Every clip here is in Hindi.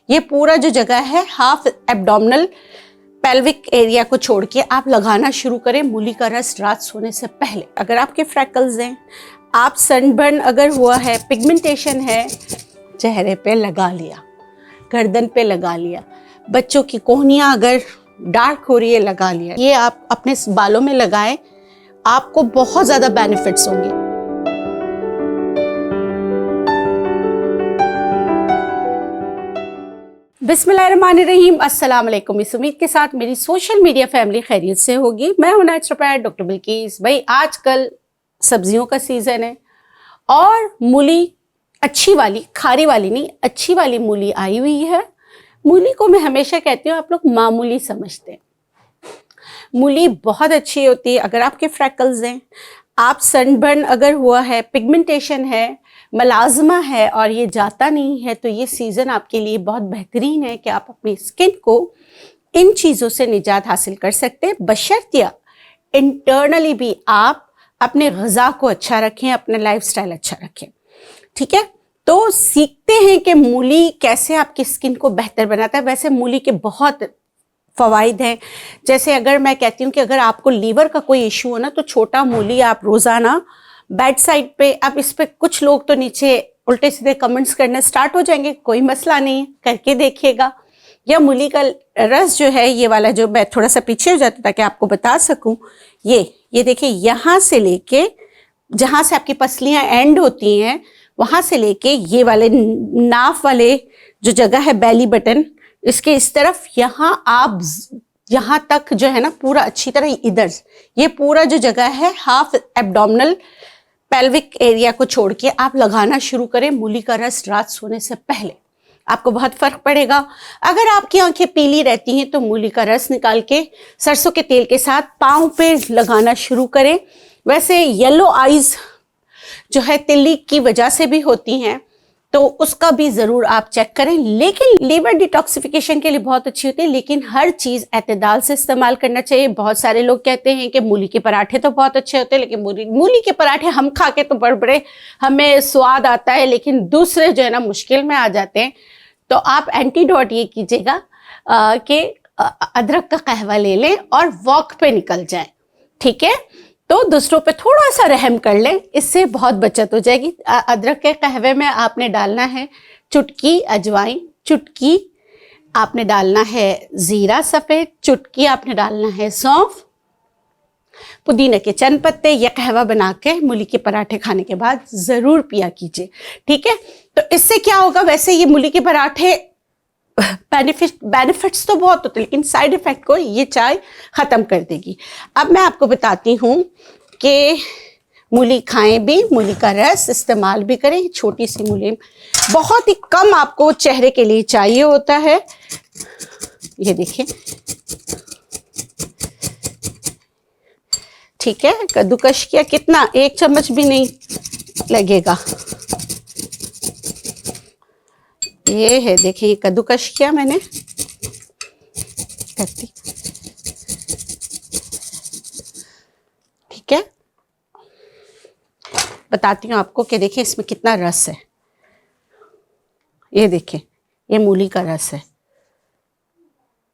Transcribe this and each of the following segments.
ये पूरा जो जगह है हाफ एब्डोमिनल पेल्विक एरिया को छोड़ के आप लगाना शुरू करें मूली का रस रात सोने से पहले। अगर आपके फ्रैकल्स हैं, आप सनबर्न अगर हुआ है, पिगमेंटेशन है, चेहरे पे लगा लिया, गर्दन पे लगा लिया, बच्चों की कोहनियाँ अगर डार्क हो रही है लगा लिया। ये आप अपने बालों में लगाएं, आपको बहुत ज़्यादा बेनिफिट्स होंगे। बिस्मिल्लाहिर्रहमानिर्रहीम, अस्सलाम वालेकुम। इस उम्मीद के साथ मेरी सोशल मीडिया फैमिली खैरियत से होगी। मैं हूं नेचुरोपैथ डॉक्टर बिल्किस। भाई आजकल सब्जियों का सीज़न है और मूली अच्छी वाली, खारी वाली नहीं, अच्छी वाली मूली आई हुई है। मूली को मैं हमेशा कहती हूँ आप लोग मामूली समझते हैं, मूली बहुत अच्छी होती है। अगर आपके फ्रैकल्स हैं, आप सनबर्न अगर हुआ है, पिगमेंटेशन है, मलाजमा है और ये जाता नहीं है, तो ये सीज़न आपके लिए बहुत बेहतरीन है कि आप अपनी स्किन को इन चीज़ों से निजात हासिल कर सकते हैं, बशर्तिया इंटरनली भी आप अपने ग़िज़ा को अच्छा रखें, अपना लाइफस्टाइल अच्छा रखें। ठीक है, तो सीखते हैं कि मूली कैसे आपकी स्किन को बेहतर बनाता है। वैसे मूली के बहुत फ़वाइद हैं। जैसे अगर मैं कहती हूँ कि अगर आपको लीवर का कोई इशू हो ना, तो छोटा मूली आप रोज़ाना बेड साइड पे, अब इस पे कुछ लोग तो नीचे उल्टे सीधे कमेंट्स करने स्टार्ट हो जाएंगे, कोई मसला नहीं, करके देखिएगा। या मूली का रस जो है, ये वाला जो, मैं थोड़ा सा पीछे हो जाता ताकि आपको बता सकूं, ये देखिए, यहाँ से लेके जहाँ से आपकी पसलियाँ एंड होती हैं, वहाँ से लेके ये वाले नाफ वाले जो जगह है, बेली बटन, इसके इस तरफ, यहाँ आप यहाँ तक जो है ना पूरा अच्छी तरह, इधर ये पूरा जो जगह है हाफ एब्डोमिनल पेल्विक एरिया को छोड़ के आप लगाना शुरू करें मूली का रस रात सोने से पहले। आपको बहुत फर्क पड़ेगा। अगर आपकी आंखें पीली रहती हैं तो मूली का रस निकाल के सरसों के तेल के साथ पाँव पे लगाना शुरू करें। वैसे येलो आइज जो है तिल्ली की वजह से भी होती हैं, तो उसका भी ज़रूर आप चेक करें। लेकिन लीवर डिटॉक्सिफिकेशन के लिए बहुत अच्छी होती है, लेकिन हर चीज़ एतदाल से इस्तेमाल करना चाहिए। बहुत सारे लोग कहते हैं कि मूली के पराठे तो बहुत अच्छे होते हैं, लेकिन मूली के पराठे हम खा के तो बड़े हमें स्वाद आता है, लेकिन दूसरे जो है ना मुश्किल में आ जाते हैं। तो आप एंटीडोट ये कीजिएगा कि अदरक का कहवा ले लें और वॉक पे निकल जाएं। ठीक है, तो दूसरों पे थोड़ा सा रहम कर लें, इससे बहुत बचत हो जाएगी। अदरक के कहवे में आपने डालना है चुटकी अजवाइन, चुटकी आपने डालना है ज़ीरा सफ़ेद, चुटकी आपने डालना है सौंफ, पुदीने के चंद पत्ते। यह कहवा बना के मूली के पराठे खाने के बाद ज़रूर पिया कीजिए। ठीक है, तो इससे क्या होगा, वैसे ये मूली के पराठे बेनिफिट्स तो बहुत होते हैं, लेकिन साइड इफेक्ट को ये चाय ख़त्म कर देगी। अब मैं आपको बताती हूँ कि मूली खाएं भी, मूली का रस इस्तेमाल भी करें। छोटी सी मूली बहुत ही कम आपको चेहरे के लिए चाहिए होता है। ये देखिए, ठीक है, कद्दूकश किया, कितना, 1 चम्मच भी नहीं लगेगा। ये है, देखिए, कद्दूकश किया मैंने, करती, ठीक है। बताती हूँ आपको कि देखिए इसमें कितना रस है। ये देखिए, ये मूली का रस है।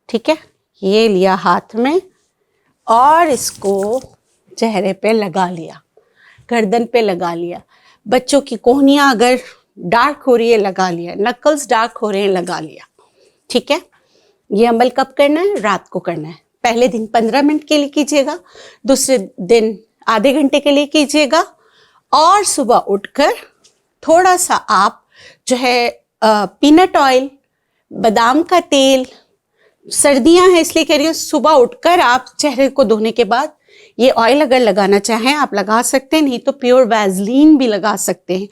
ठीक है, ये लिया हाथ में और इसको चेहरे पे लगा लिया, गर्दन पे लगा लिया, बच्चों की कोहनियाँ अगर डार्क हो रही है लगा लिया, नकल्स डार्क हो रहे हैं लगा लिया। ठीक है, ये अमल कब करना है, रात को करना है। पहले दिन 15 मिनट के लिए कीजिएगा, दूसरे दिन आधे घंटे के लिए कीजिएगा, और सुबह उठकर थोड़ा सा आप जो है पीनट ऑयल, बादाम का तेल, सर्दियां हैं इसलिए कह रही हूँ, सुबह उठकर आप चेहरे को धोने के बाद ये ऑयल अगर लगाना चाहें आप लगा सकते हैं, नहीं तो प्योर वैसलीन भी लगा सकते हैं।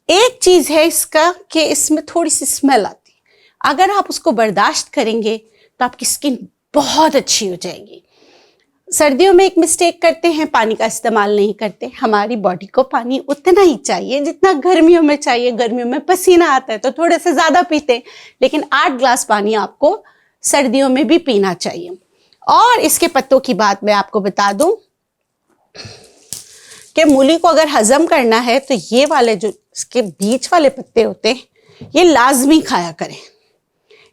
एक चीज़ है इसका कि इसमें थोड़ी सी स्मेल आती है, अगर आप उसको बर्दाश्त करेंगे तो आपकी स्किन बहुत अच्छी हो जाएगी। सर्दियों में एक मिस्टेक करते हैं, पानी का इस्तेमाल नहीं करते। हमारी बॉडी को पानी उतना ही चाहिए जितना गर्मियों में चाहिए। गर्मियों में पसीना आता है तो थोड़े से ज़्यादा पीते हैं, लेकिन 8 ग्लास पानी आपको सर्दियों में भी पीना चाहिए। और इसके पत्तों की बात मैं आपको बता दूं कि मूली को अगर हजम करना है तो ये वाले जो इसके बीच वाले पत्ते होते हैं ये लाजमी खाया करें।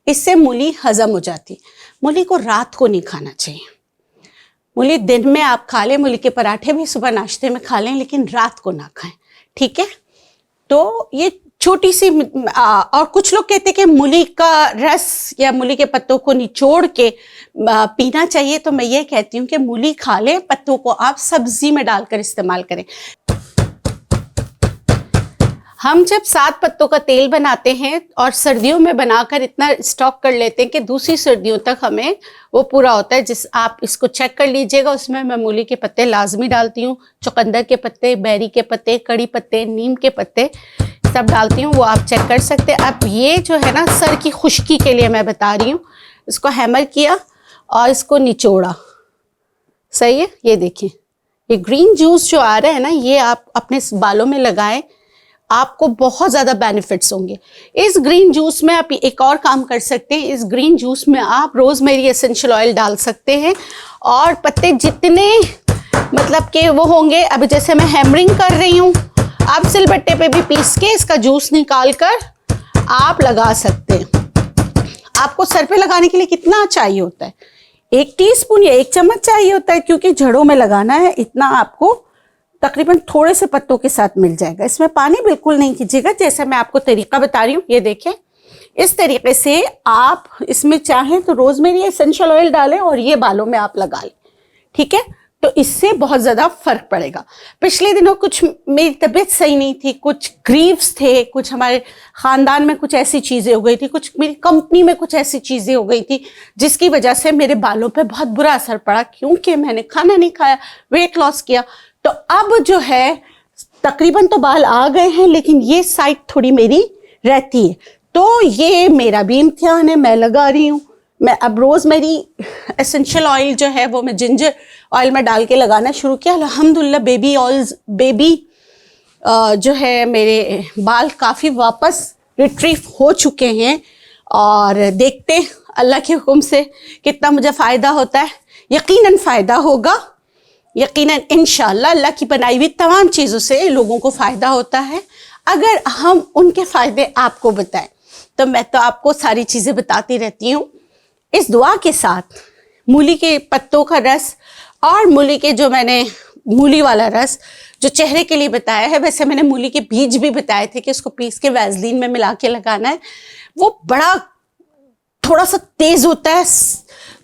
इससे मूली हजम हो जाती। मूली को रात को नहीं खाना चाहिए। मूली दिन में आप खा लें, मूली के पराठे भी सुबह नाश्ते में खा लें, लेकिन रात को ना खाएं, ठीक है। तो ये छोटी सी और कुछ लोग कहते हैं कि मूली का रस या मूली के पत्तों को निचोड़ के पीना चाहिए। तो मैं ये कहती हूँ कि मूली खा लें, पत्तों को आप सब्जी में डालकर इस्तेमाल करें। हम जब 7 पत्तों का तेल बनाते हैं और सर्दियों में बनाकर इतना स्टॉक कर लेते हैं कि दूसरी सर्दियों तक हमें वो पूरा होता है। आप इसको चेक कर लीजिएगा। उसमें मैं मूली के पत्ते लाजमी डालती हूँ, चुकंदर के पत्ते, बेरी के पत्ते, कड़ी पत्ते, नीम के पत्ते सब डालती हूँ, वो आप चेक कर सकते हैं। अब ये जो है ना, सर की खुश्की के लिए मैं बता रही हूँ। इसको हैमर किया और इसको निचोड़ा, सही है। ये देखिए, ये ग्रीन जूस जो आ रहा है ना, ये आप अपने बालों में लगाएं, आपको बहुत ज़्यादा बेनिफिट्स होंगे। इस ग्रीन जूस में आप एक और काम कर सकते हैं। इस ग्रीन जूस में आप रोजमेरी एसेंशियल ऑयल डाल सकते हैं और पत्ते जितने मतलब कि वो होंगे, अब जैसे मैं हैमरिंग कर रही हूँ, आप सिलबट्टे पे भी पीस के इसका जूस निकाल कर आप लगा सकते हैं। आपको सर पे लगाने के लिए कितना चाहिए होता है? 1 टीस्पून या 1 चम्मच चाहिए होता है, क्योंकि जड़ों में लगाना है। इतना आपको तकरीबन थोड़े से पत्तों के साथ मिल जाएगा। इसमें पानी बिल्कुल नहीं कीजिएगा, जैसे मैं आपको तरीका बता रही हूँ। ये देखें, इस तरीके से आप इसमें चाहें तो रोजमेरी एसेंशियल ऑयल डालें और ये बालों में आप लगा लें, ठीक है। तो इससे बहुत ज़्यादा फर्क पड़ेगा। पिछले दिनों कुछ मेरी तबीयत सही नहीं थी, कुछ ग्रीव्स थे, कुछ हमारे ख़ानदान में कुछ ऐसी चीज़ें हो गई थी, कुछ मेरी कंपनी में कुछ ऐसी चीज़ें हो गई थी, जिसकी वजह से मेरे बालों पे बहुत बुरा असर पड़ा, क्योंकि मैंने खाना नहीं खाया, वेट लॉस किया। तो अब जो है तकरीबन तो बाल आ गए हैं, लेकिन ये साइड थोड़ी मेरी रहती है। तो ये मेरा भी इम्तिहान है, मैं लगा रही हूँ। मैं अब रोज़मेरी एसेंशियल ऑयल जो है वो मैं जिंजर ऑयल में डाल के लगाना शुरू किया। अल्हम्दुलिल्लाह बेबी जो है मेरे बाल काफ़ी वापस रिट्रीव हो चुके हैं और देखते अल्लाह के हुक्म से कितना मुझे फ़ायदा होता है। यकीनन फ़ायदा होगा, यकीनन इंशाल्लाह। अल्लाह की बनाई हुई तमाम चीज़ों से लोगों को फ़ायदा होता है। अगर हम उनके फ़ायदे आपको बताएं, तो मैं तो आपको सारी चीज़ें बताती रहती हूँ। इस दुआ के साथ मूली के पत्तों का रस और मूली के जो मैंने मूली वाला रस जो चेहरे के लिए बताया है, वैसे मैंने मूली के बीज भी बताए थे कि उसको पीस के वैसलीन में मिला के लगाना है। वो बड़ा थोड़ा सा तेज़ होता है,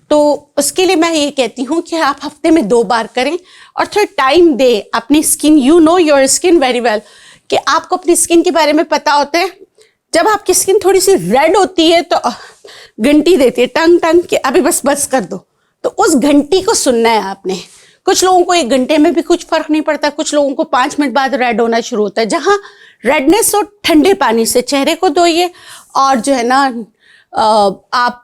तो उसके लिए मैं ये कहती हूँ कि आप हफ्ते में 2 बार करें और थोड़ा टाइम दे अपनी skin. You know your skin very well, कि आपको अपनी स्किन के बारे में पता होता है। जब आपकी स्किन थोड़ी सी रेड होती है तो घंटी देती है टंग टंग कि अभी बस कर दो, तो उस घंटी को सुनना है आपने। कुछ लोगों को 1 घंटे में भी कुछ फर्क नहीं पड़ता, कुछ लोगों को 5 मिनट बाद रेड होना शुरू होता है। जहाँ रेडनेस हो, ठंडे पानी से चेहरे को धोइए और जो है ना आप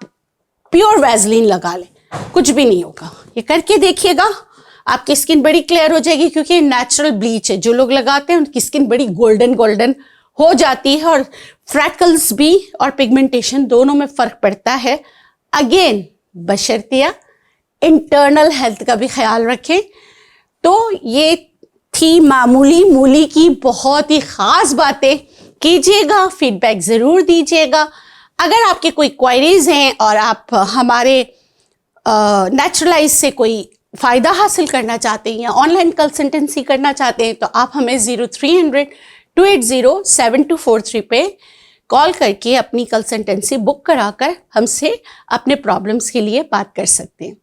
प्योर वैसलीन लगा लें, कुछ भी नहीं होगा। ये करके देखिएगा, आपकी स्किन बड़ी क्लियर हो जाएगी, क्योंकि नेचुरल ब्लीच है। जो लोग लगाते हैं उनकी स्किन बड़ी गोल्डन हो जाती है और फ्रैकल्स भी और पिगमेंटेशन दोनों में फ़र्क पड़ता है। अगेन बशर्तिया इंटरनल हेल्थ का भी ख्याल रखें। तो ये थी मामूली मूली की बहुत ही ख़ास बातें। कीजिएगा, फीडबैक ज़रूर दीजिएगा। अगर आपके कोई क्वेरीज हैं और आप हमारे नेचुरलाइज से कोई फ़ायदा हासिल करना चाहते हैं या ऑनलाइन कंसल्टेंसी करना चाहते हैं, तो आप हमें 0300 280 7243 पे कॉल करके अपनी कंसल्टेंसी बुक कराकर हमसे अपने प्रॉब्लम्स के लिए बात कर सकते हैं।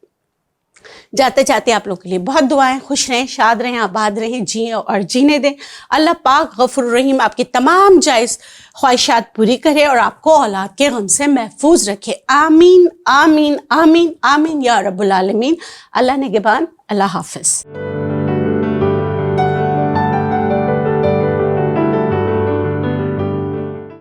जाते जाते आप लोगों के लिए बहुत दुआएं। खुश रहें, शाद रहें, आबाद रहें, जिए और जीने दें। अल्लाह पाक गफूर रहीम आपकी तमाम जायज़ ख्वाहिशात पूरी करे और आपको औलाद के गम से महफूज रखे। आमीन आमीन आमीन आमीन या रब्बुल आलमीन। अल्लाह निगहबान। अल्लाह हाफिज़।